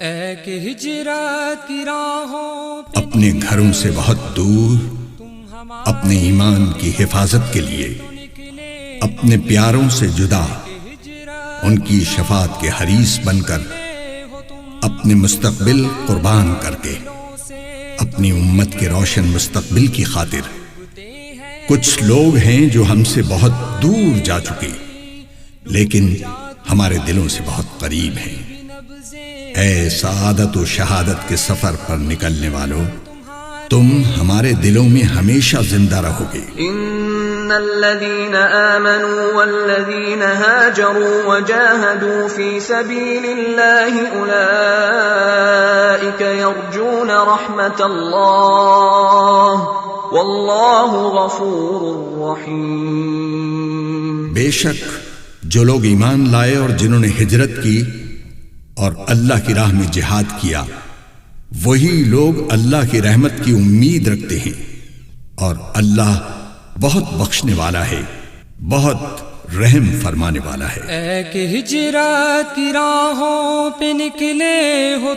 اے کہ ہجرت کی راہوں پہ اپنے گھروں سے بہت دور اپنے ایمان کی حفاظت کے لیے اپنے پیاروں سے جدا ان کی شفاعت کے حریص بن کر اپنے مستقبل قربان کر کے اپنی امت کے روشن مستقبل کی خاطر کچھ لوگ ہیں جو ہم سے بہت دور جا چکے لیکن ہمارے دلوں سے بہت قریب ہیں۔ اے سعادت و شہادت کے سفر پر نکلنے والوں، تم ہمارے دلوں میں ہمیشہ زندہ رہو گے۔ ان الذين آمنوا والذين هاجروا وجاهدوا في سبيل الله اولئك يرجون رحمة الله والله غفور رحيم۔ بے شک جو لوگ ایمان لائے اور جنہوں نے ہجرت کی اور اللہ کی راہ میں جہاد کیا وہی لوگ اللہ کی رحمت کی امید رکھتے ہیں اور اللہ بہت بخشنے والا ہے، بہت رحم فرمانے والا ہے۔ اے کہ ہجرت کی راہوں پہ نکلے ہو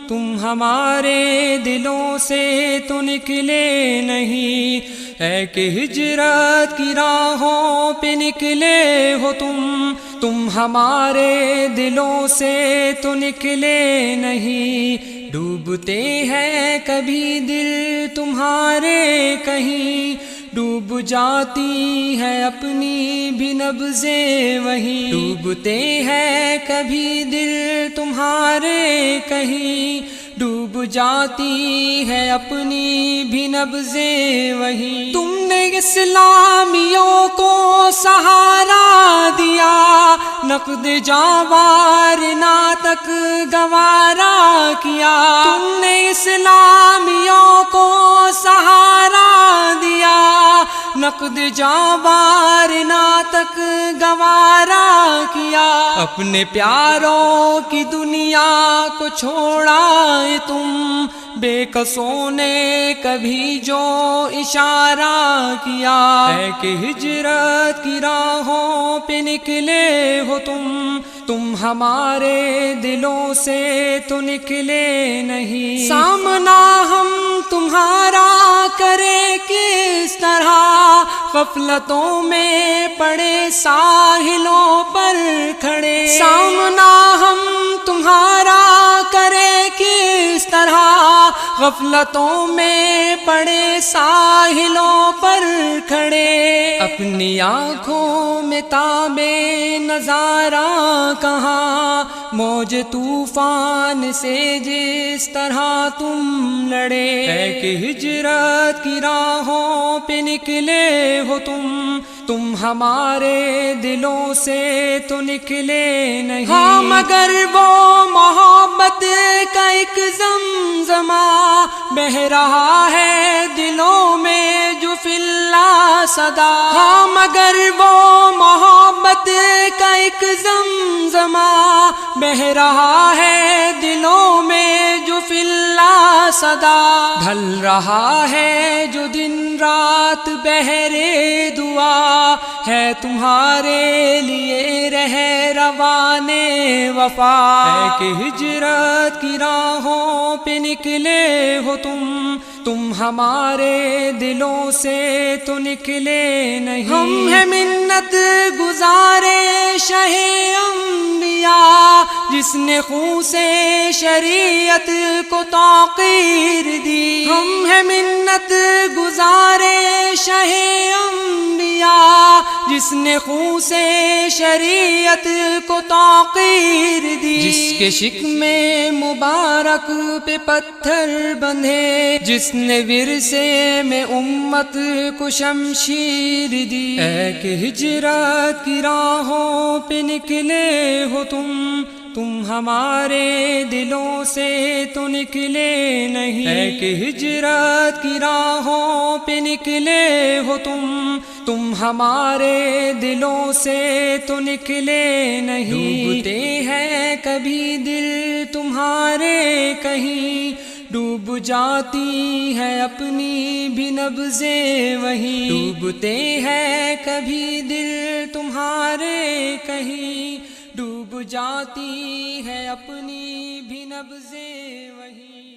تم ہمارے دلوں سے تو نکلے نہیں۔ اے کہ ہجرت کی راہوں پہ نکلے ہو تم ہمارے دلوں سے تو نکلے نہیں۔ ڈوبتے ہیں کبھی دل تمہارے کہیں، ڈوب جاتی ہے اپنی بھی نبضیں وہیں۔ ڈوبتے ہیں کبھی دل تمہارے کہیں، ڈوب جاتی ہے اپنی بھی نبضیں وہیں۔ تم نے اسلامیوں کو سہارا دیا، نقد جاوارنا تک گوارا کیا۔ تم نے اسلامیوں کو سہارا دیا، نقد جاوارنا تک گوارا کیا۔ اپنے پیاروں کی دنیا کو چھوڑا تم، بے قصوں نے کبھی جو اشارہ کیا۔ ہے کہ ہجرت کی راہوں پہ نکلے ہو تم ہمارے دلوں سے تو نکلے نہیں۔ سامنا ہم تمہارا کرے کس طرح، غفلتوں میں پڑے ساحلوں پر کھڑے۔ سامنا ہم تمہارا کرے کس طرح، غفلتوں میں پڑے ساحلوں پر کھڑے۔ اپنی آنکھوں میں تابے نظارہ کہاں، موج طوفان سے جس طرح تم لڑے۔ ہے کہ ہجرت کی راہوں پہ نکلے ہو تم ہمارے دلوں سے تو نکلے نہیں۔ ہاں مگر وہ محبت کا ایک زمزمہ بہہ رہا ہے دلوں میں جو فی اللہ صدا۔ ہاں مگر وہ محبت کا ایک زمزمہ بہہ رہا ہے دلوں میں جو فی اللہ صدا۔ ڈھل رہا ہے جو دن رات بہرے دعا، ہے تمہارے لیے رہ روانے وفا۔ ہے کہ ہجرت کی راہوں پہ نکلے ہو تم ہمارے دلوں سے تو نکلے نہیں۔ ہم ہیں منت گزارے شہ انبیاء، جس نے خون سے شریعت کو توقیر دی۔ ہم ہیں منت گزارے شہ انبیاء، جس نے خون سے شریعت کو توقیر دی۔ جس کے شکم مبارک پہ پتھر بندھے، جس نے ورثے میں امت کو شمشیر دی۔ اے کہ ہجرت کی راہوں پہ نکلے ہو تم ہمارے دلوں سے تو نکلے نہیں۔ ہے کہ ہجرت کی راہوں پہ نکلے ہو تم ہمارے دلوں سے تو نکلے نہیں۔ ڈوبتے ہیں کبھی دل تمہارے کہیں، ڈوب جاتی ہے اپنی بھی نبضیں وہیں۔ ڈوبتے ہیں کبھی دل تمہارے کہیں، ڈوب جاتی ہے اپنی بھی نبض وحی